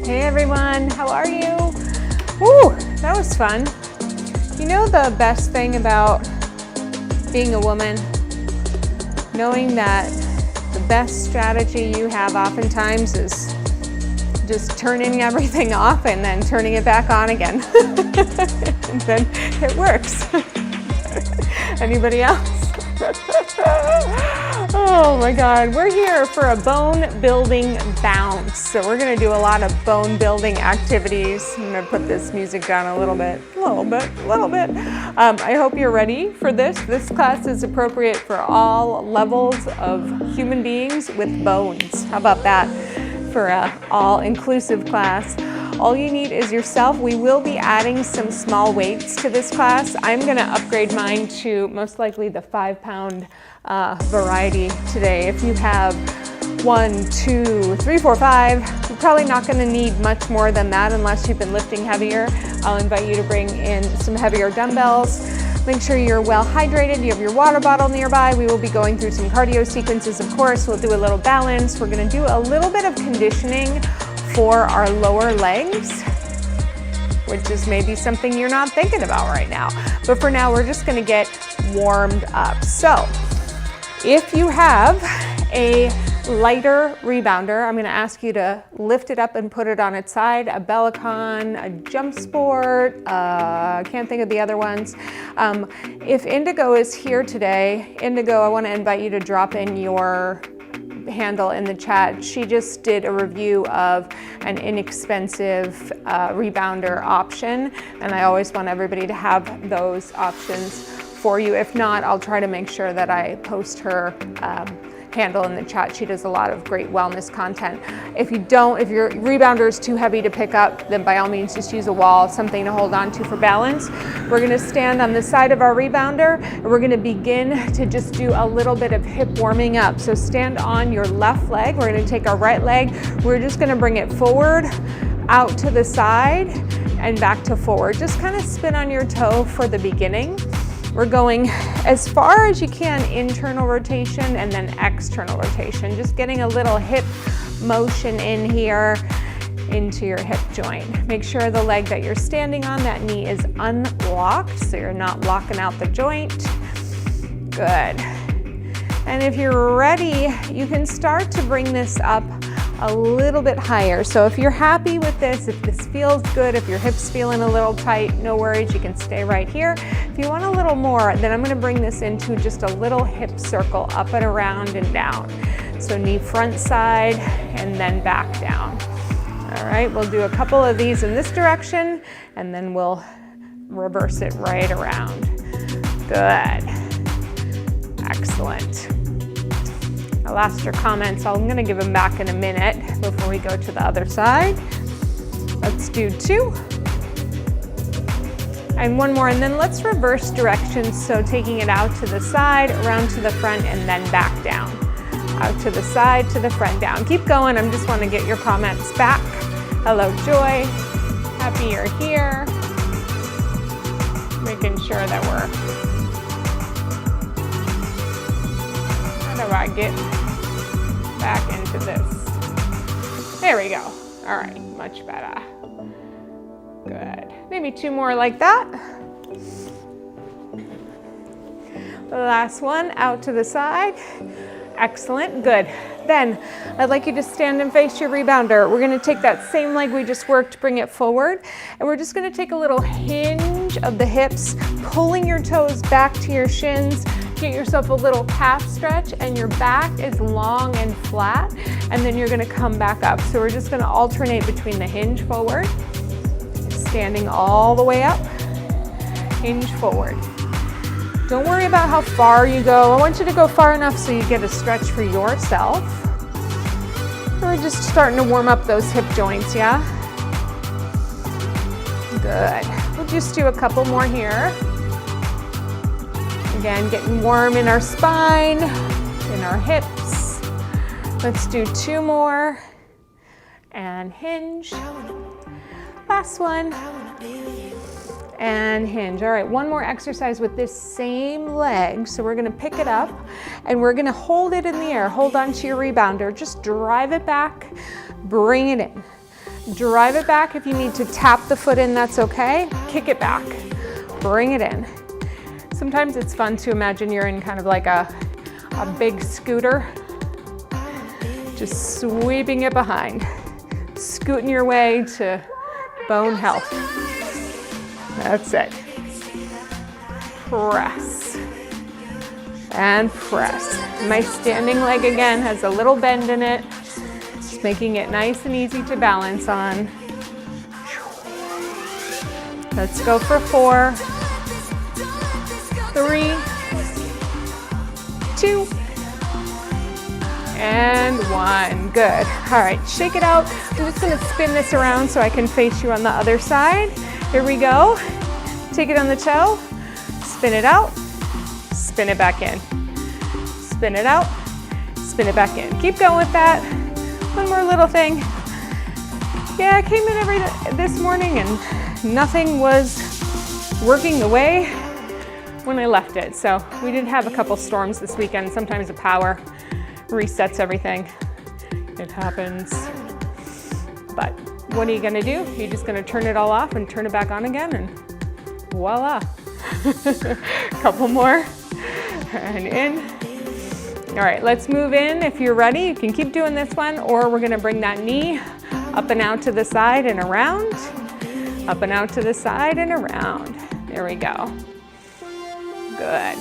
Hey everyone, how are you? Woo, that was fun. You know the best thing about being a woman? Knowing that the best strategy you have oftentimes is just turning everything off and then turning it back on again. And then it works. Anybody else? Oh my God, we're here for a bone building bounce. So we're gonna do a lot of bone building activities. I'm gonna put this music down a little bit. I hope you're ready for this. This class is appropriate for all levels of human beings with bones. How about that for an all-inclusive class? All you need is yourself. We will be adding some small weights to this class. I'm gonna upgrade mine to most likely the 5-pound variety today. If you have 1, 2, 3, 4, 5, you're probably not gonna need much more than that unless you've been lifting heavier. I'll invite you to bring in some heavier dumbbells. Make sure you're well hydrated, you have your water bottle nearby. We will be going through some cardio sequences, of course. We'll do a little balance. We're gonna do a little bit of conditioning for our lower legs, which is maybe something you're not thinking about right now. But for now, we're just gonna get warmed up. So, if you have a lighter rebounder, I'm gonna ask you to lift it up and put it on its side, a Bellicon, a Jump Sport, can't think of the other ones. If Indigo is here today, Indigo, I wanna invite you to drop in your handle in the chat. She just did a review of an inexpensive rebounder option, and I always want everybody to have those options for you. If not, I'll try to make sure that I post her handle in the chat. She does a lot of great wellness content. If your rebounder is too heavy to pick up, then by all means just use a wall, something to hold on to for balance. We're gonna stand on the side of our rebounder and we're gonna begin to just do a little bit of hip warming up. So stand on your left leg. We're gonna take our right leg. We're just gonna bring it forward, out to the side, and back to forward. Just kind of spin on your toe for the beginning. We're going as far as you can, internal rotation and then external rotation. Just getting a little hip motion in here into your hip joint. Make sure the leg that you're standing on, that knee is unlocked, so you're not locking out the joint. Good. And if you're ready, you can start to bring this up a little bit higher. So if you're happy with this, if this feels good, if your hip's feeling a little tight, no worries, you can stay right here. If you want a little more, then I'm gonna bring this into just a little hip circle up and around and down. So knee front side and then back down. All right, we'll do a couple of these in this direction and then we'll reverse it right around. Good. Excellent. I lost your comments, so I'm gonna give them back in a minute before we go to the other side. Let's do 2. And 1 more, and then let's reverse directions. So taking it out to the side, around to the front, and then back down. Out to the side, to the front, down. Keep going, I just wanna get your comments back. Hello, Joy. Happy you're here. Making sure that we're, how do I get back into this? There we go. All right, much better. Good. Maybe 2 more like that. The last one, out to the side. Excellent, good. Then I'd like you to stand and face your rebounder. We're gonna take that same leg we just worked, bring it forward, and we're just gonna take a little hinge of the hips, pulling your toes back to your shins. Get yourself a little calf stretch and your back is long and flat, and then you're gonna come back up. So we're just gonna alternate between the hinge forward, standing all the way up, hinge forward. Don't worry about how far you go. I want you to go far enough so you get a stretch for yourself. We're just starting to warm up those hip joints, yeah? Good. We'll just do a couple more here. Again, getting warm in our spine, in our hips. Let's do 2 more. And hinge. Last one. And hinge. All right, 1 more exercise with this same leg. So we're gonna pick it up and we're gonna hold it in the air. Hold on to your rebounder. Just drive it back, bring it in. Drive it back. If you need to tap the foot in, that's okay. Kick it back. Bring it in. Sometimes it's fun to imagine you're in kind of like a big scooter, just sweeping it behind, scooting your way to bone health. That's it. Press and press. My standing leg again has a little bend in it, just making it nice and easy to balance on. Let's go for 4, 3, 2, and 1. Good. All right, shake it out. I'm just gonna spin this around so I can face you on the other side. Here we go. Take it on the toe, spin it out, spin it back in. Spin it out, spin it back in. Keep going with that. One more little thing. Yeah, I came in this morning and nothing was working the way when I left it. So we did have a couple storms this weekend. Sometimes the power resets everything. It happens. But what are you gonna do? You're just gonna turn it all off and turn it back on again, and voila. Couple more, and in. All right, let's move in. If you're ready, you can keep doing this one, or we're gonna bring that knee up and out to the side and around, up and out to the side and around. There we go. Good.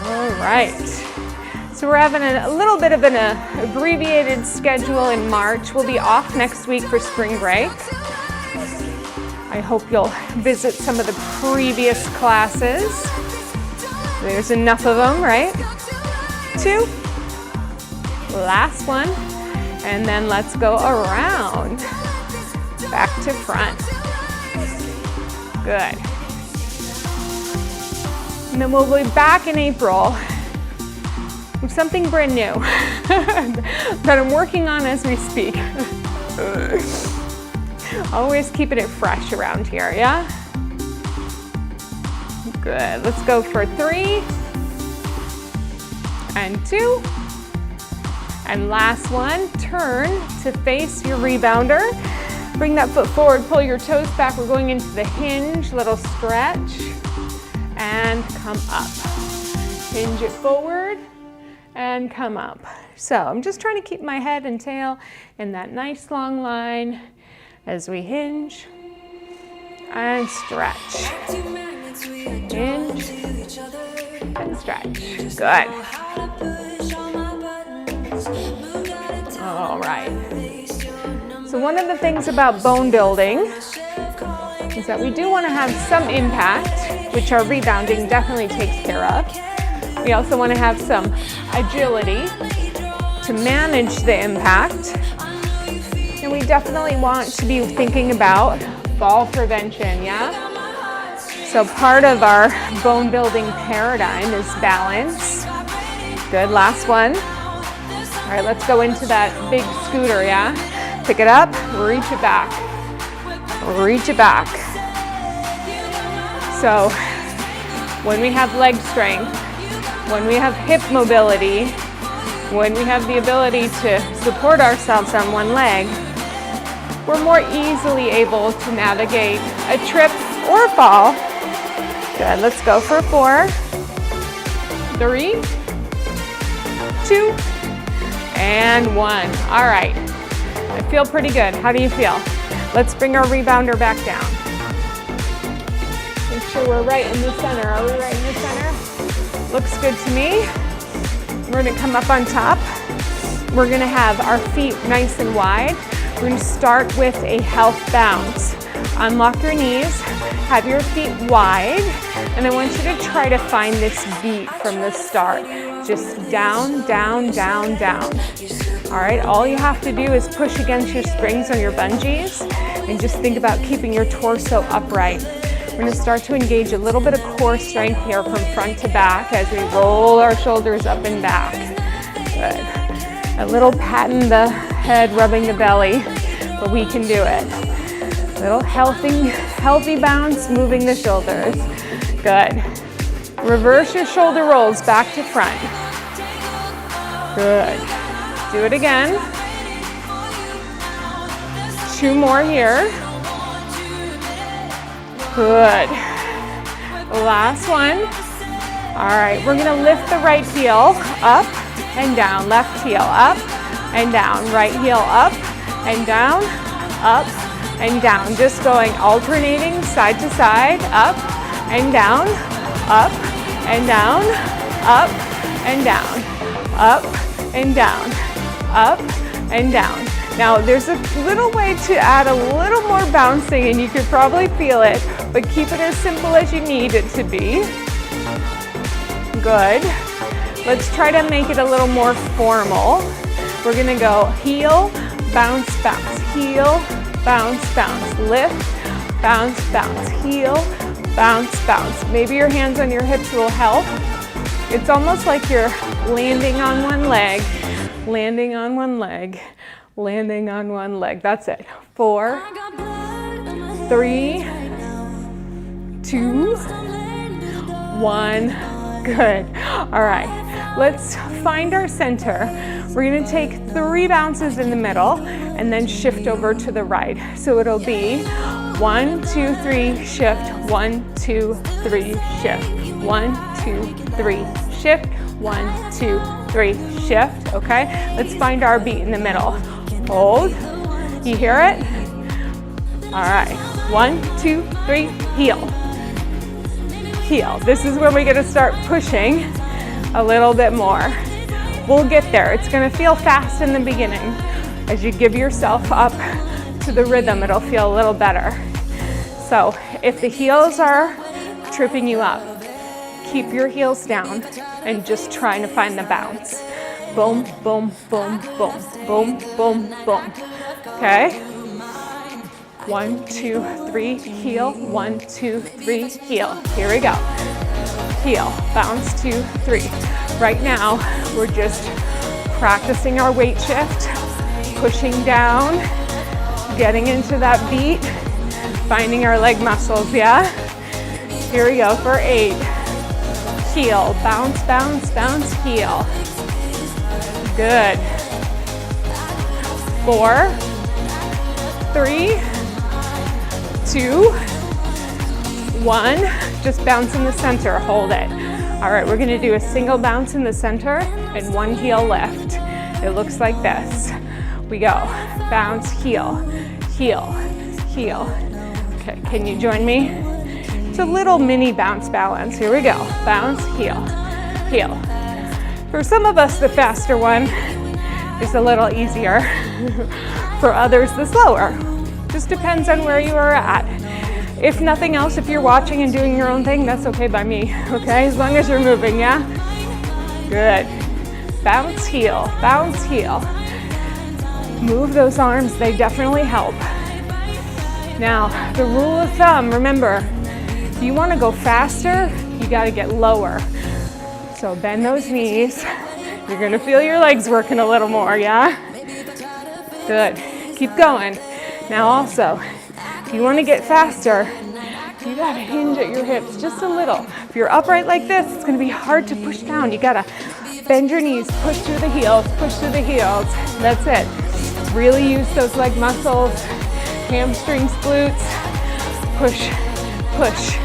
All right. So we're having a little bit of an abbreviated schedule in March. We'll be off next week for spring break. I hope you'll visit some of the previous classes. There's enough of them, right? 2. Last one. And then let's go around. Back to front. Good. And then we'll be back in April with something brand new that I'm working on as we speak. Always keeping it fresh around here, yeah? Good. Let's go for 3 and 2. And last one, turn to face your rebounder. Bring that foot forward, pull your toes back. We're going into the hinge, little stretch, and come up. Hinge it forward and come up. So I'm just trying to keep my head and tail in that nice long line as we hinge and stretch. Hinge and stretch. Good. All right. So one of the things about bone building is that we do want to have some impact, which our rebounding definitely takes care of. We also want to have some agility to manage the impact. And we definitely want to be thinking about fall prevention, yeah? So part of our bone building paradigm is balance. Good, last one. All right, let's go into that big scooter, yeah? Pick it up, reach it back. Reach it back. So when we have leg strength, when we have hip mobility, when we have the ability to support ourselves on one leg, we're more easily able to navigate a trip or a fall. Good, let's go for 4, 3, 2, and 1. All right, I feel pretty good. How do you feel? Let's bring our rebounder back down. Make sure we're right in the center. Are we right in the center? Looks good to me. We're gonna come up on top. We're gonna have our feet nice and wide. We're gonna start with a health bounce. Unlock your knees, have your feet wide, and I want you to try to find this beat from the start. Just down, down, down, down. All right, all you have to do is push against your springs on your bungees and just think about keeping your torso upright. We're gonna start to engage a little bit of core strength here from front to back as we roll our shoulders up and back. Good. A little pat in the head, rubbing the belly, but we can do it. Little healthy bounce, moving the shoulders. Good. Reverse your shoulder rolls back to front. Good. Do it again. 2 more here. Good. Last one. All right, we're gonna lift the right heel up and down, left heel up and down, right heel up and down, up and down. Just going alternating side to side, up and down, up and down, up and down, up and down, up and down. Now there's a little way to add a little more bouncing, and you could probably feel it, but keep it as simple as you need it to be. Good. Let's try to make it a little more formal. We're gonna go heel, bounce, bounce, heel, bounce, bounce, lift, bounce, bounce, heel, bounce, bounce. Maybe your hands on your hips will help. It's almost like you're landing on one leg, landing on one leg, landing on one leg. That's it. 4, 3, 2, 1. Good. All right. Let's find our center. We're going to take 3 bounces in the middle and then shift over to the right. So it'll be 1, 2, 3, shift, 1, 2, 3, shift, 1, 2, 3, shift, 1, 2, 3, shift. Okay. Let's find our beat in the middle. Hold. You hear it? All right. 1, 2, 3, heel. Heel. This is where we're going to start pushing a little bit more. We'll get there. It's going to feel fast in the beginning. As you give yourself up to the rhythm, it'll feel a little better. So if the heels are tripping you up, keep your heels down and just trying to find the bounce. Boom, boom, boom, boom, boom, boom, boom. Okay? 1, 2, 3, heel. 1, 2, 3, heel. Here we go. Heel, bounce, 2, 3. Right now, we're just practicing our weight shift, pushing down, getting into that beat, finding our leg muscles, yeah? Here we go for 8. Heel, bounce, bounce, bounce, heel. Good. 4, 3, 2, 1. Just bounce in the center, hold it. All right, we're gonna do a single bounce in the center and 1 heel lift. It looks like this. We go, bounce, heel, heel, heel. Okay, can you join me? It's a little mini bounce balance. Here we go, bounce, heel, heel. For some of us, the faster one is a little easier. For others, the slower. Just depends on where you are at. If nothing else, if you're watching and doing your own thing, that's okay by me, okay? As long as you're moving, yeah? Good. Bounce, heel, bounce, heel. Move those arms, they definitely help. Now, the rule of thumb, remember, if you wanna go faster, you gotta get lower. So bend those knees. You're gonna feel your legs working a little more, yeah? Good, keep going. Now also, if you want to get faster, you gotta hinge at your hips just a little. If you're upright like this, it's gonna be hard to push down. You gotta bend your knees, push through the heels, push through the heels. That's it. Really use those leg muscles, hamstrings, glutes. Push, push,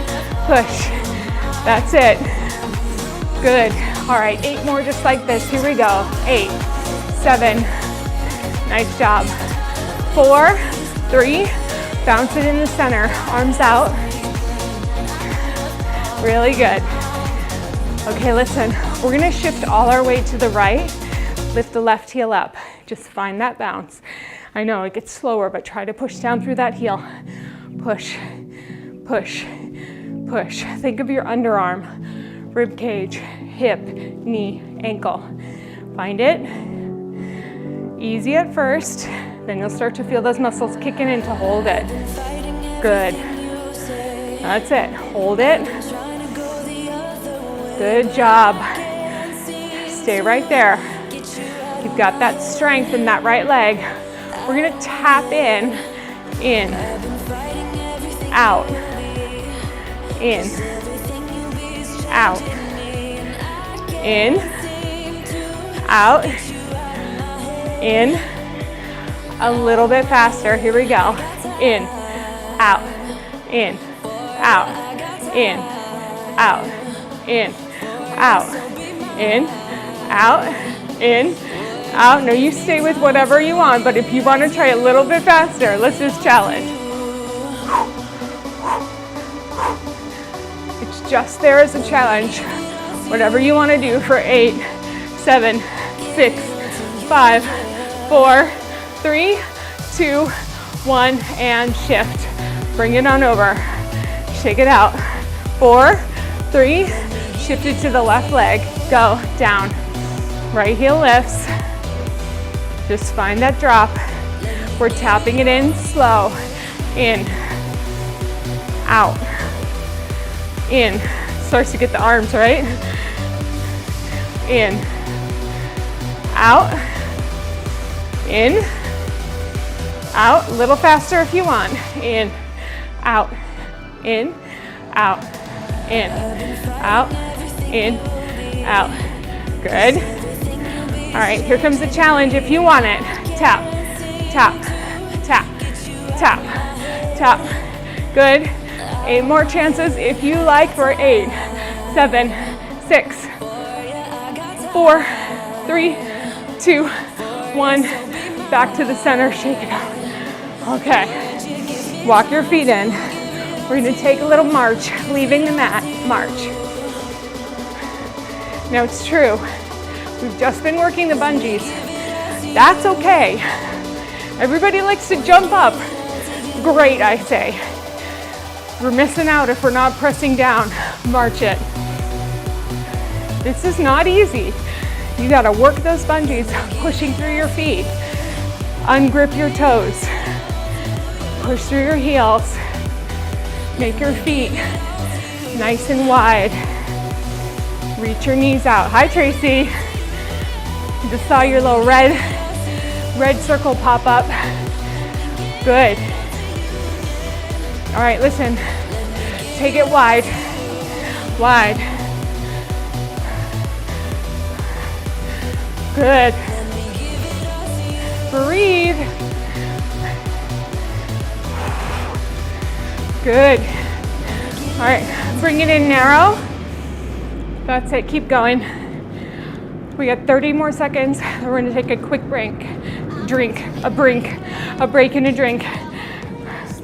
push. That's it. Good. All right, 8 more just like this. Here we go. 8, 7. Nice job. 4, 3. Bounce it in the center, arms out. Really good. Okay, listen, we're gonna shift all our weight to the right, lift the left heel up. Just find that bounce. I know it gets slower, but try to push down through that heel. Push, push, push. Think of your underarm, rib cage, hip, knee, ankle. Find it. Easy at first. Then you'll start to feel those muscles kicking in to hold it. Good. That's it. Hold it. Good job. Stay right there. You've got that strength in that right leg. We're gonna tap in, out, in, out, in, out, in, A little bit faster. Here we go. In, out, in, out, in, out, in, out, in, out, in, out. No, you stay with whatever you want, but if you want to try a little bit faster, let's just challenge. It's just there as a challenge. Whatever you want to do for 8, 7, 6, 5, 4, 3, 2, 1, and shift. Bring it on over. Shake it out. 4, 3, shift it to the left leg. Go down. Right heel lifts. Just find that drop. We're tapping it in slow. In, out, in. Starts to get the arms, right? In, out, in, out. A little faster if you want. In, out, in, out, in, out, in, out. Good. All right, here comes the challenge if you want it. Tap, tap, tap, tap, tap. Good. 8 more chances if you like for 8, 7, 6, 4, 3, 2, 1. Back to the center, shake it out. Okay, walk your feet in. We're gonna take a little march, leaving the mat, march. Now it's true, we've just been working the bungees. That's okay. Everybody likes to jump up. Great, I say. We're missing out if we're not pressing down. March it. This is not easy. You gotta work those bungees, pushing through your feet. Ungrip your toes. Push through your heels. Make your feet nice and wide. Reach your knees out. Hi, Tracy. Just saw your little red circle pop up. Good. All right, listen. Take it wide. Wide. Good. Breathe. Good. All right, bring it in narrow. That's it, keep going. We got 30 more seconds. We're gonna take a quick break. A break and a drink.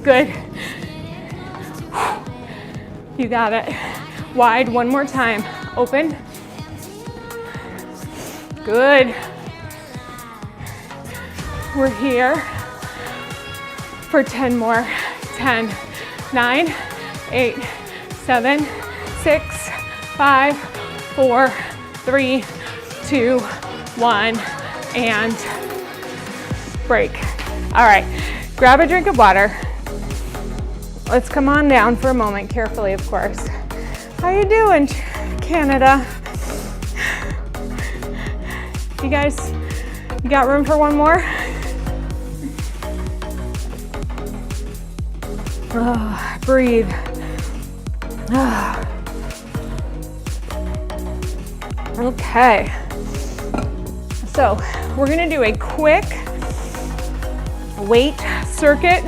Good. You got it. Wide, one more time. Open. Good. We're here for 10 more. 10, 9, 8, 7, 6, 5, 4, 3, 2, 1, and break. All right, grab a drink of water. Let's come on down for a moment, carefully, of course. How you doing, Canada? You guys, you got room for one more? Oh, breathe. Oh. Okay. So we're gonna do a quick weight circuit,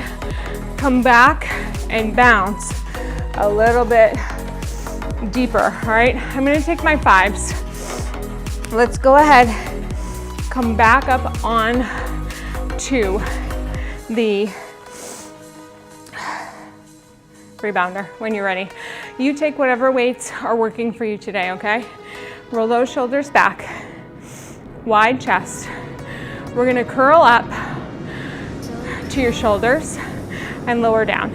come back and bounce a little bit deeper, all right? I'm gonna take my 5s. Let's go ahead, come back up on to the rebounder when you're ready. You take whatever weights are working for you today, okay? Roll those shoulders back, wide chest. We're gonna curl up to your shoulders and lower down.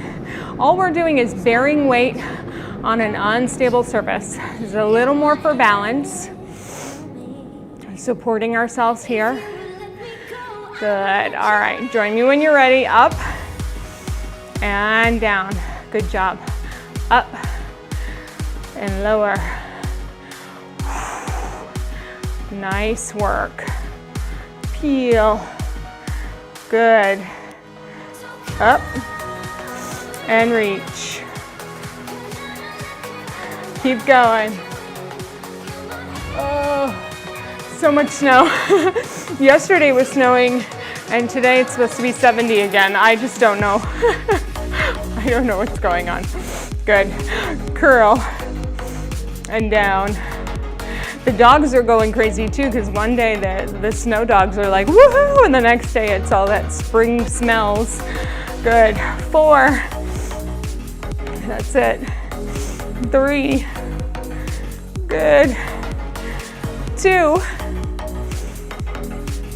All we're doing is bearing weight on an unstable surface. This is a little more for balance. Supporting ourselves here. Good, all right, join me when you're ready. Up and down. Good job. Up and lower. Nice work. Peel. Good. Up and reach. Keep going. Oh, so much snow. Yesterday was snowing And today it's supposed to be 70 again. I just don't know. I don't know what's going on. Good. Curl and down. The dogs are going crazy too, because one day the snow dogs are like, woohoo, and the next day it's all that spring smells. Good. 4. That's it. 3. Good. 2.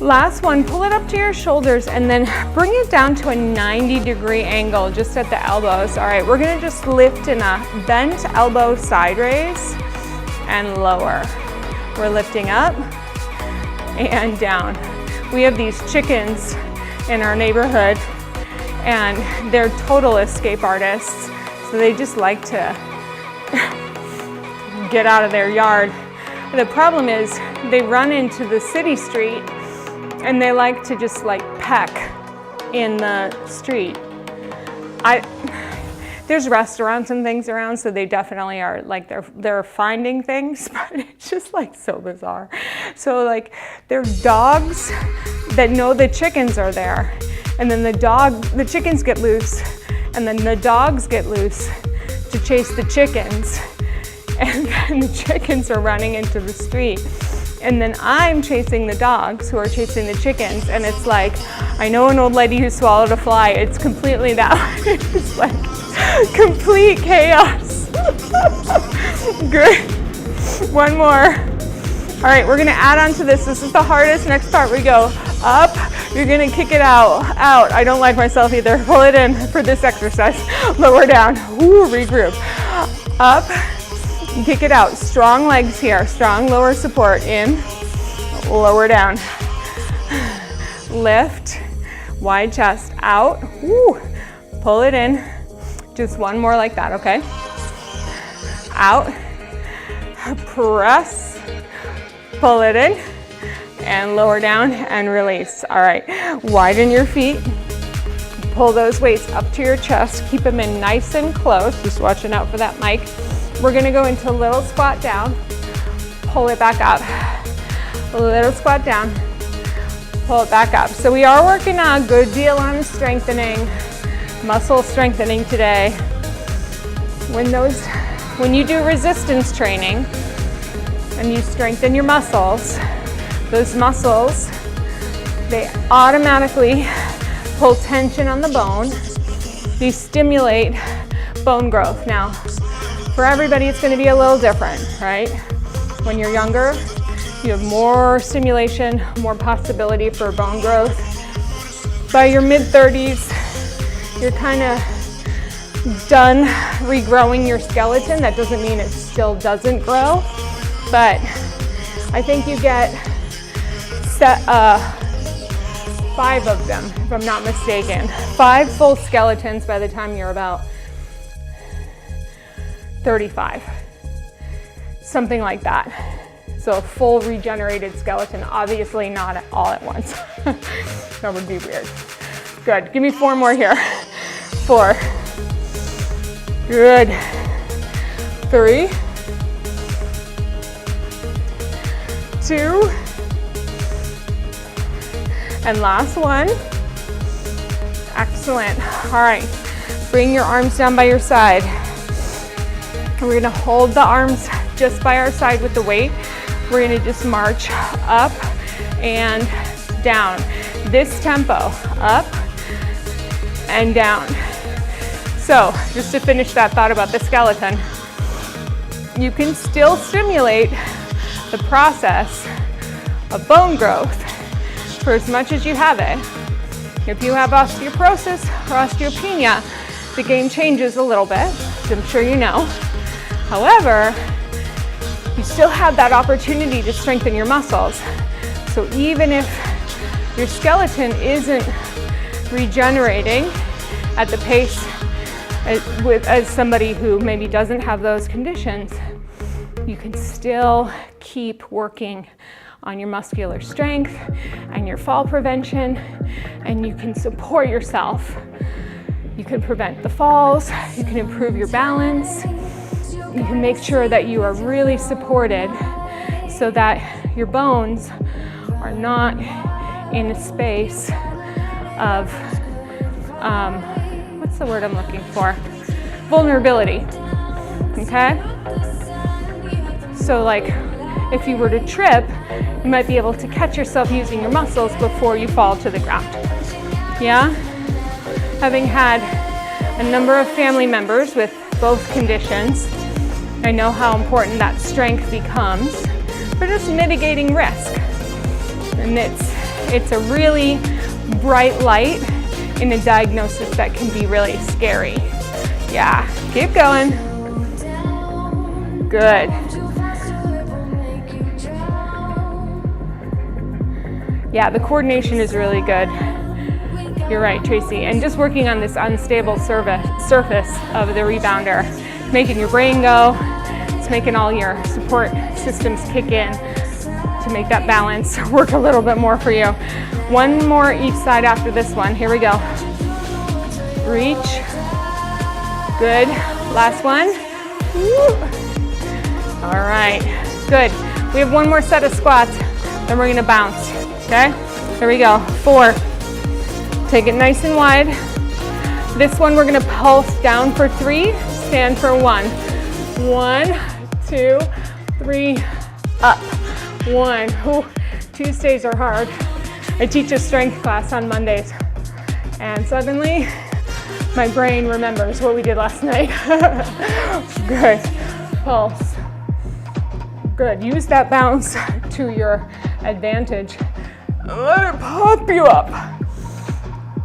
Last one, pull it up to your shoulders and then bring it down to a 90-degree angle just at the elbows. All right, we're gonna just lift in a bent elbow side raise and lower. We're lifting up and down. We have these chickens in our neighborhood and they're total escape artists. So they just like to get out of their yard. The problem is they run into the city street and they like to just like peck in the street. There's restaurants and things around, so they definitely are like they're finding things, but it's just like so bizarre. So like they're dogs that know the chickens are there, and then the chickens get loose, and then the dogs get loose to chase the chickens, and then the chickens are running into the street. And then I'm chasing the dogs who are chasing the chickens, and it's like, I know an old lady who swallowed a fly. It's completely that. It's like complete chaos. Good. One more. All right, we're gonna add on to this. This is the hardest. Next part, we go up. You're gonna kick it out. I don't like myself either. Pull it in for this exercise. Lower down. Ooh, regroup. Up. Kick it out. Strong legs here. Strong lower support. In. Lower down. Lift. Wide chest. Out. Woo. Pull it in. Just one more like that, okay? Out. Press. Pull it in. And lower down and release. All right. Widen your feet. Pull those weights up to your chest. Keep them in nice and close. Just watching out for that mic. We're gonna go into a little squat down, pull it back up. A little squat down, pull it back up. So we are working a good deal on strengthening, muscle strengthening today. When you do resistance training and you strengthen your muscles, those muscles, they automatically pull tension on the bone. They stimulate bone growth. Now, for everybody, it's going to be a little different, right? When you're younger, you have more stimulation, more possibility for bone growth. By your mid-30s, you're kind of done regrowing your skeleton. That doesn't mean it still doesn't grow, but I think you get 5 of them, if I'm not mistaken. 5 full skeletons by the time you're about 35, something like that. So a full regenerated skeleton, obviously not all at once. That would be weird. Good, give me 4 more here. 4, good. 3, 2, and last one. Excellent, all right. Bring your arms down by your side. We're gonna hold the arms just by our side with the weight. We're gonna just march up and down. This tempo, up and down. So just to finish that thought about the skeleton, you can still stimulate the process of bone growth for as much as you have it. If you have osteoporosis or osteopenia, the game changes a little bit, as I'm sure you know. However, you still have that opportunity to strengthen your muscles. So even if your skeleton isn't regenerating at the pace as somebody who maybe doesn't have those conditions, you can still keep working on your muscular strength and your fall prevention, and you can support yourself. You can prevent the falls, you can improve your balance, you can make sure that you are really supported so that your bones are not in a space of, what's the word I'm looking for? Vulnerability, okay? So like, if you were to trip, you might be able to catch yourself using your muscles before you fall to the ground, yeah? Having had a number of family members with both conditions, I know how important that strength becomes for just mitigating risk. And it's a really bright light in a diagnosis that can be really scary. Yeah, keep going. Good. Yeah, the coordination is really good. You're right, Tracy. And just working on this unstable surface of the rebounder, making your brain go, it's making all your support systems kick in to make that balance work a little bit more for you. One more each side after this one. Here we go. Reach. Good. Last one. Woo. All right. Good. We have one more set of squats, then we're gonna bounce. Okay? Here we go. 4. Take it nice and wide. This one we're gonna pulse down for 3, stand for 1. 1, 2, 3, up. 1. Ooh, Tuesdays are hard. I teach a strength class on Mondays, and suddenly my brain remembers what we did last night. Good. Pulse. Good. Use that bounce to your advantage. Let it pop you up.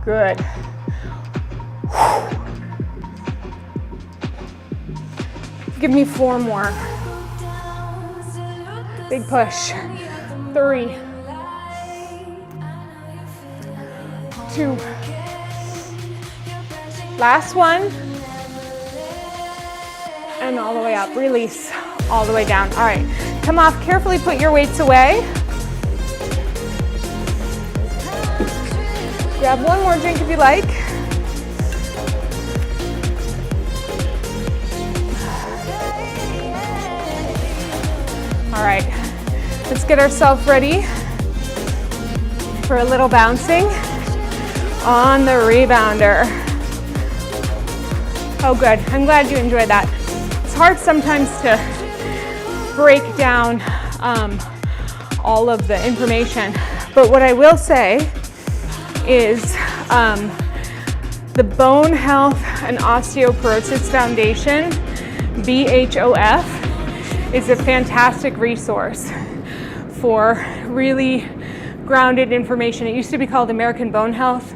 Good. Give me 4 more. Big push. 3, 2. Last one. And all the way up. Release. All the way down. All right. Come off. Carefully put your weights away. Grab one more drink if you like. All right, let's get ourselves ready for a little bouncing on the rebounder. Oh good, I'm glad you enjoyed that. It's hard sometimes to break down all of the information, but what I will say is the Bone Health and Osteoporosis Foundation, BHOF, is a fantastic resource for really grounded information. It used to be called American Bone Health.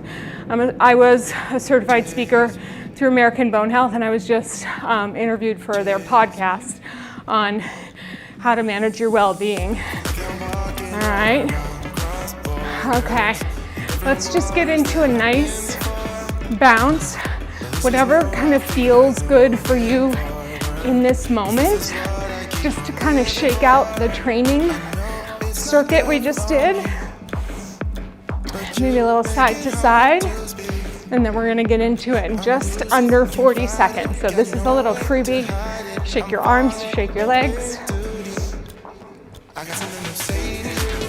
I was a certified speaker through American Bone Health, and I was just interviewed for their podcast on how to manage your well-being. All right. Okay. Let's just get into a nice bounce, whatever kind of feels good for you in this moment, just to kind of shake out the training circuit we just did. Maybe a little side to side, and then we're gonna get into it in just under 40 seconds. So this is a little freebie. Shake your arms, shake your legs.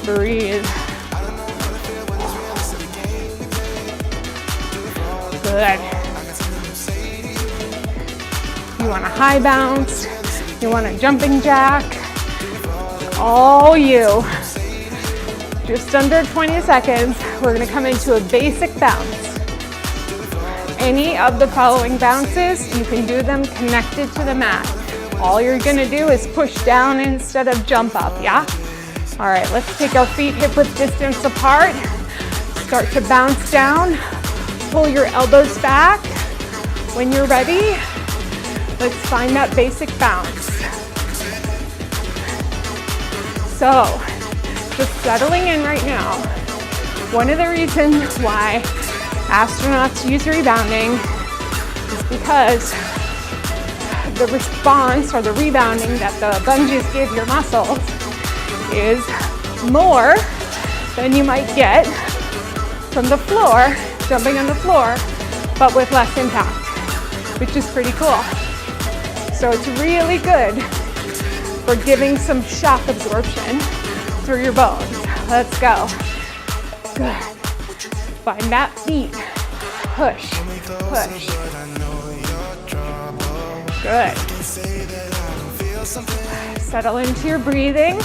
Breathe. Good. You want a high bounce, you want a jumping jack, all you. Just under 20 seconds, we're gonna come into a basic bounce. Any of the following bounces, you can do them connected to the mat. All you're gonna do is push down instead of jump up, yeah? All right, let's take our feet hip-width distance apart. Start to bounce down. Pull your elbows back. When you're ready, let's find that basic bounce. So, just settling in right now. One of the reasons why astronauts use rebounding is because the response or the rebounding that the bungees give your muscles is more than you might get from the floor, jumping on the floor, but with less impact, which is pretty cool. So it's really good for giving some shock absorption through your bones. Let's go. Good. Find that beat. Push, push. Good. Settle into your breathing.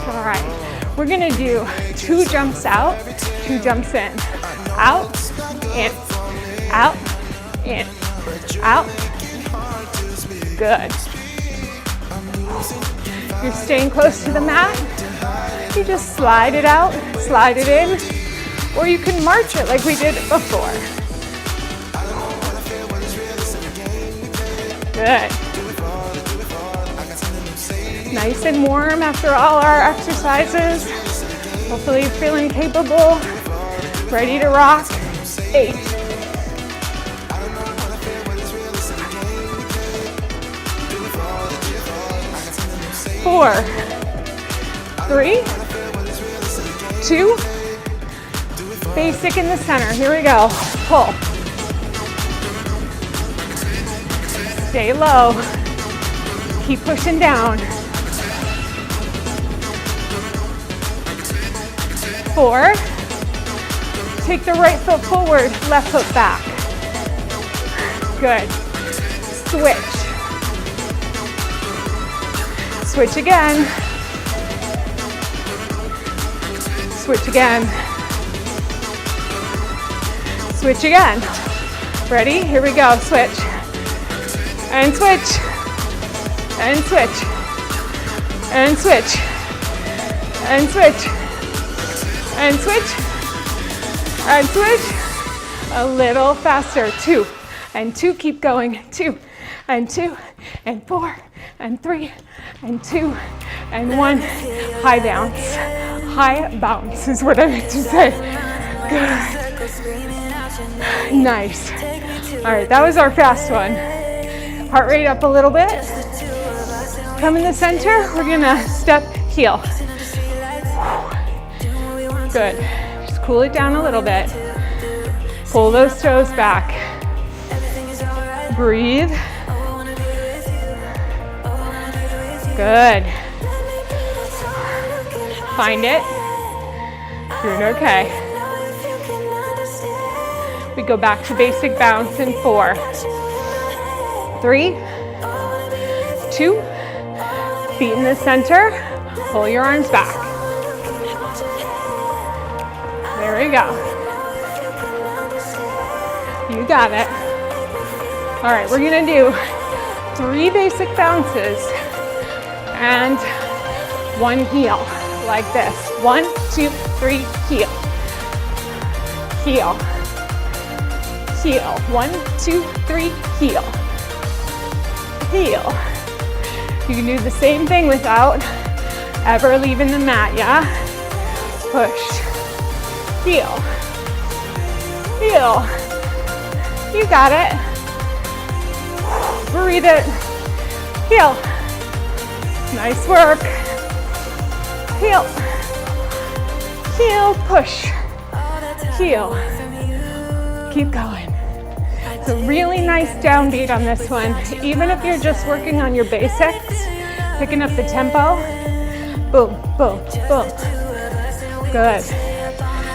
All right, we're gonna do 2 jumps out, 2 jumps in. Out, in, out, in, out. Good. You're staying close to the mat. You just slide it out, slide it in, or you can march it like we did before. Good. Nice and warm after all our exercises. Hopefully you're feeling capable, ready to rock. 8. 4, 3, 2, basic in the center. Here we go. Pull. Stay low. Keep pushing down. 4. Take the right foot forward, left foot back. Good. Switch. Switch again. Switch again. Switch again. Ready? Here we go. Switch. And switch. And switch. And switch. And switch. And switch. And switch. A little faster. 2 and 2. Keep going. 2 and 2 and 4 and 3 and 2 and 1. High bounce. High bounce is what I meant to say. Good. Nice. All right, that was our fast one. Heart rate up a little bit. Come in the center. We're gonna step heel. Good. Just cool it down a little bit. Pull those toes back. Breathe. Good. Find it. Doing okay. We go back to basic bounce in 4, 3, 2, feet in the center. Pull your arms back. There we go. You got it. All right, we're gonna do 3 basic bounces and 1 heel, like this. 1, 2, 3, heel. Heel. Heel. 1, 2, 3, heel. Heel. You can do the same thing without ever leaving the mat, yeah? Push. Heel. Heel. You got it. Breathe it. Heel. Nice work. Heel. Heel, push. Heel. Keep going. It's a really nice downbeat on this one. Even if you're just working on your basics, picking up the tempo. Boom, boom, boom. Good.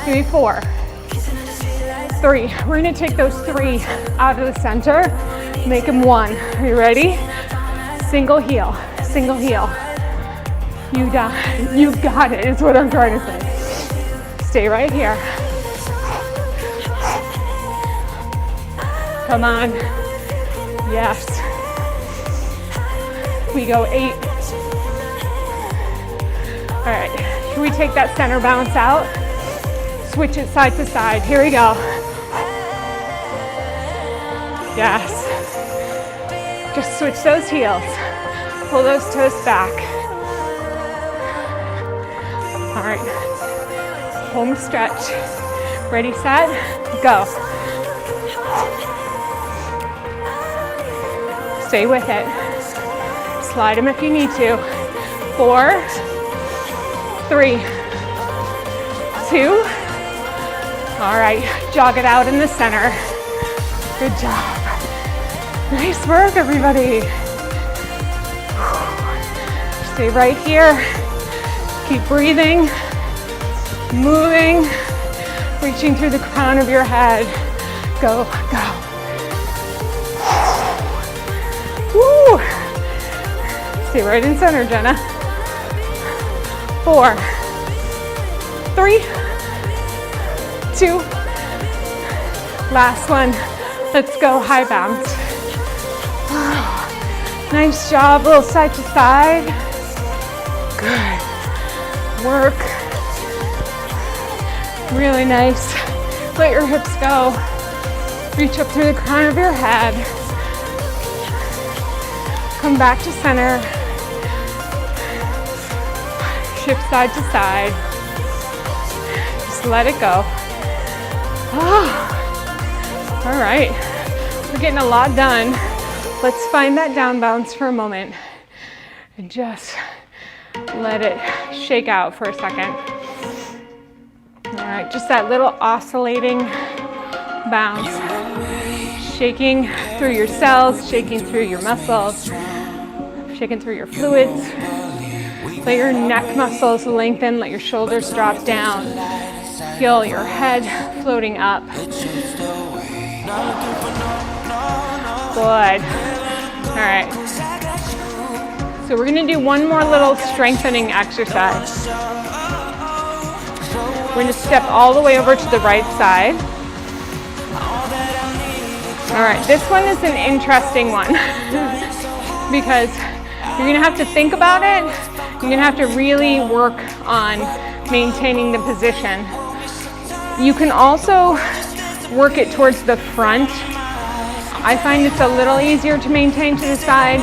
Give me 4, 3. We're gonna take those 3 out of the center, make them 1. Are you ready? Single heel, single heel. You got it, is what I'm trying to say. Stay right here. Come on. Yes. We go 8. All right, should we take that center bounce out? Switch it side to side. Here we go. Yes. Just switch those heels. Pull those toes back. All right. Home stretch. Ready, set, go. Stay with it. Slide them if you need to. 4, 3, 2. All right, jog it out in the center. Good job. Nice work, everybody. Stay right here. Keep breathing. moving, reaching through the crown of your head. Go, go. Woo! Stay right in center, Jenna. 4, 3, 2, last one. Let's go, high bounce. Nice job, little side to side. Good work. Really nice. Let your hips go. Reach up through the crown of your head. Come back to center. Shift side to side. Just let it go. Oh. All right, we're getting a lot done. Let's find that down bounce for a moment and just let it shake out for a second. All right, just that little oscillating bounce. Shaking through your cells, shaking through your muscles, shaking through your fluids. Let your neck muscles lengthen, let your shoulders drop down. Feel your head floating up. Good. All right. So we're gonna do one more little strengthening exercise. We're gonna step all the way over to the right side. All right, this one is an interesting one because you're gonna have to think about it. You're gonna have to really work on maintaining the position. You can also work it towards the front. I find it's a little easier to maintain to the side.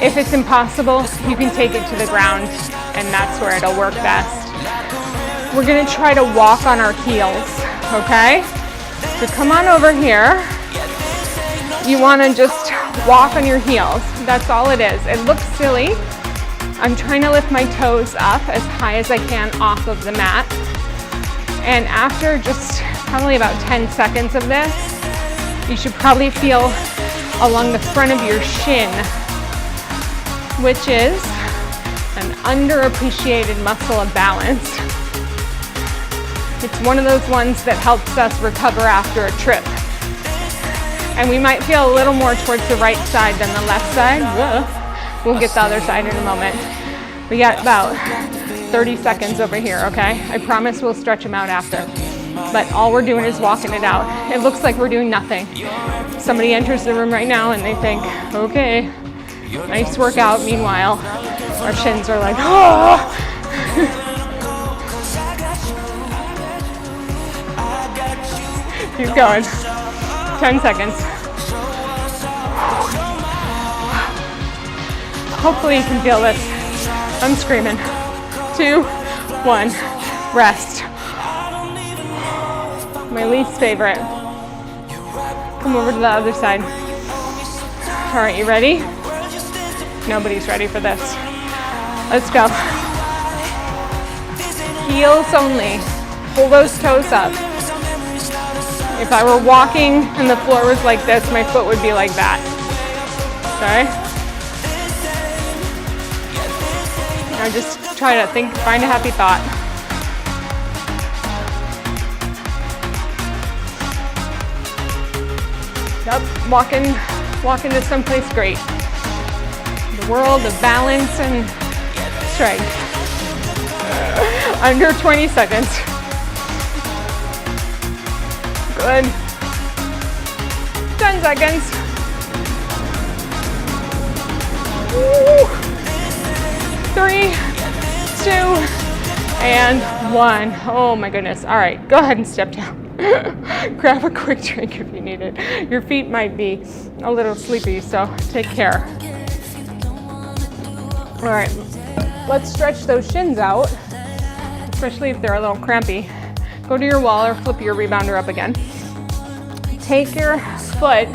If it's impossible, you can take it to the ground and that's where it'll work best. We're gonna try to walk on our heels, okay? So come on over here. You wanna just walk on your heels. That's all it is. It looks silly. I'm trying to lift my toes up as high as I can off of the mat. And after just probably about 10 seconds of this, you should probably feel along the front of your shin, which is an underappreciated muscle of balance. It's one of those ones that helps us recover after a trip. And we might feel a little more towards the right side than the left side. We'll get the other side in a moment. We got about 30 seconds over here, okay? I promise we'll stretch them out after. But all we're doing is walking it out. It looks like we're doing nothing. Somebody enters the room right now and they think, okay, nice workout. Meanwhile, our shins are like, oh. Keep going. 10 seconds. Hopefully you can feel this. I'm screaming. 2, 1, rest. My least favorite. Come over to the other side. All right, you ready? Nobody's ready for this. Let's go. Heels only. Pull those toes up. If I were walking and the floor was like this, my foot would be like that. Okay? Now just try to think, find a happy thought. Yep, walking to someplace great. The world of balance and strength. Under 20 seconds. Good. 10 seconds. Woo. 3, 2, and 1. Oh my goodness. All right, go ahead and step down. Grab a quick drink if you need it. Your feet might be a little sleepy, so take care. All right, let's stretch those shins out, especially if they're a little crampy. Go to your wall or flip your rebounder up again. Take your foot.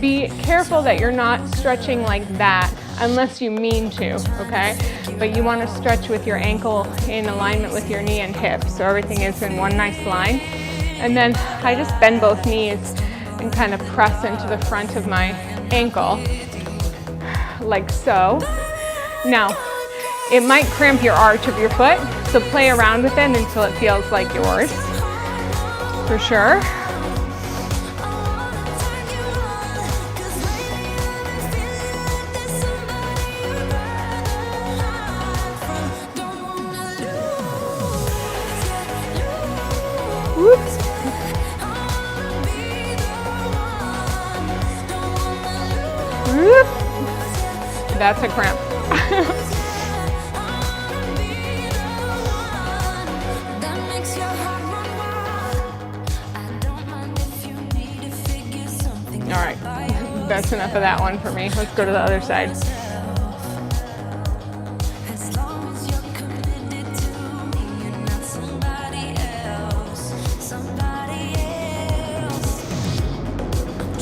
Be careful that you're not stretching like that unless you mean to, okay? But you want to stretch with your ankle in alignment with your knee and hip, so everything is in one nice line. And then I just bend both knees and kind of press into the front of my ankle, like so. Now, it might cramp your arch of your foot, So play around with it until it feels like yours, for sure. Whoops. Whoop. That's a cramp. All right, that's enough of that one for me. Let's go to the other side.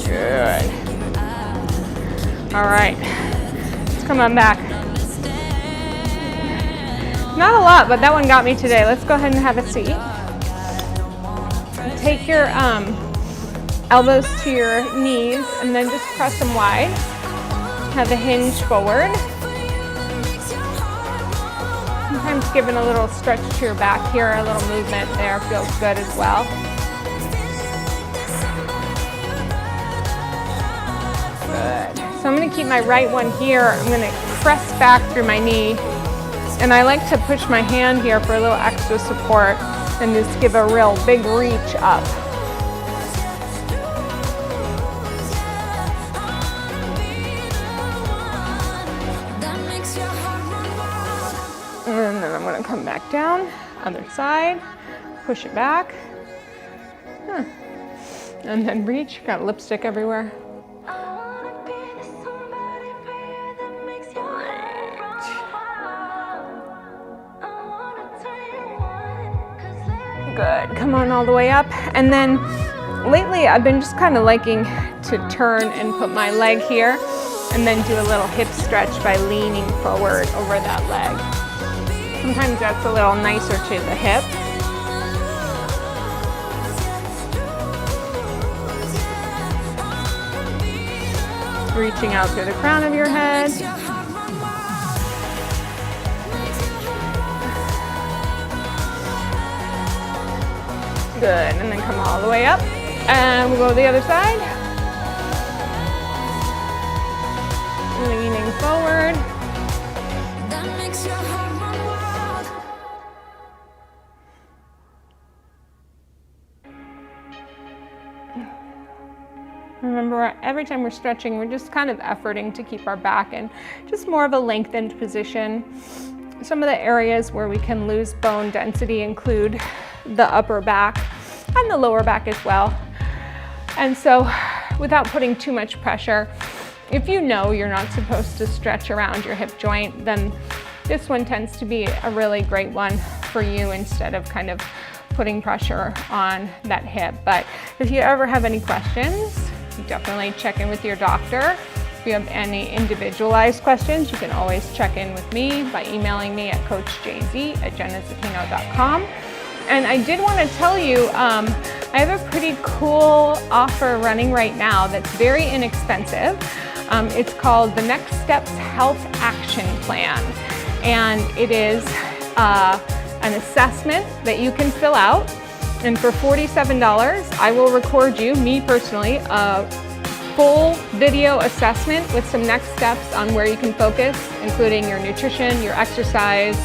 Good. All right, let's come on back. Not a lot, but that one got me today. Let's go ahead and have a seat. Take your elbows to your knees and then just press them wide. Have a hinge forward. Sometimes giving a little stretch to your back here, a little movement there feels good as well. Good. So I'm going to keep my right one here. I'm going to press back through my knee. And I like to push my hand here for a little extra support and just give a real big reach up. And then I'm going to come back down, other side, push it back. And then reach, got lipstick everywhere. Good, come on all the way up. And then lately I've been just kind of liking to turn and put my leg here and then do a little hip stretch by leaning forward over that leg. Sometimes that's a little nicer to the hip. Reaching out through the crown of your head. Good, and then come all the way up. And we'll go to the other side. Leaning forward. Remember, every time we're stretching, we're just kind of efforting to keep our back in just more of a lengthened position. Some of the areas where we can lose bone density include the upper back and the lower back as well. And so without putting too much pressure, if you know you're not supposed to stretch around your hip joint, then this one tends to be a really great one for you instead of kind of putting pressure on that hip. But if you ever have any questions, definitely check in with your doctor. If you have any individualized questions, you can always check in with me by emailing me at coachjz@jennazaffino.com. And I did want to tell you, I have a pretty cool offer running right now that's very inexpensive. It's called the Next Steps Health Action Plan. And it is an assessment that you can fill out. And for $47, I will record you, me personally, a full video assessment with some next steps on where you can focus, including your nutrition, your exercise.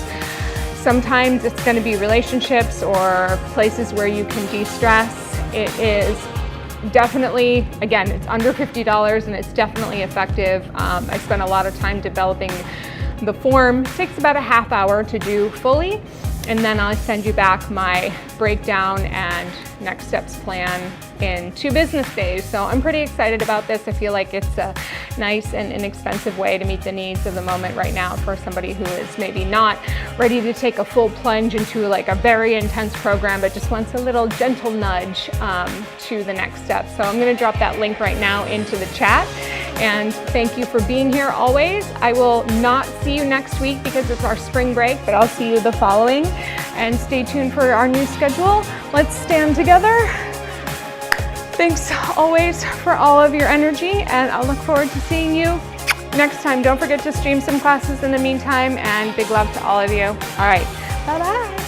Sometimes it's going to be relationships or places where you can de-stress. It is definitely, again, it's under $50 and it's definitely effective. I spent a lot of time developing the form. It takes about a half hour to do fully. And then I'll send you back my breakdown and next steps plan in 2 business days. So I'm pretty excited about this. I feel like it's a nice and inexpensive way to meet the needs of the moment right now for somebody who is maybe not ready to take a full plunge into like a very intense program, but just wants a little gentle nudge to the next step. So I'm gonna drop that link right now into the chat. And thank you for being here always. I will not see you next week because it's our spring break, but I'll see you the following. And stay tuned for our new schedule. Let's stand together. Thanks always for all of your energy, and I'll look forward to seeing you next time. Don't forget to stream some classes in the meantime, and big love to all of you. All right, Bye-bye.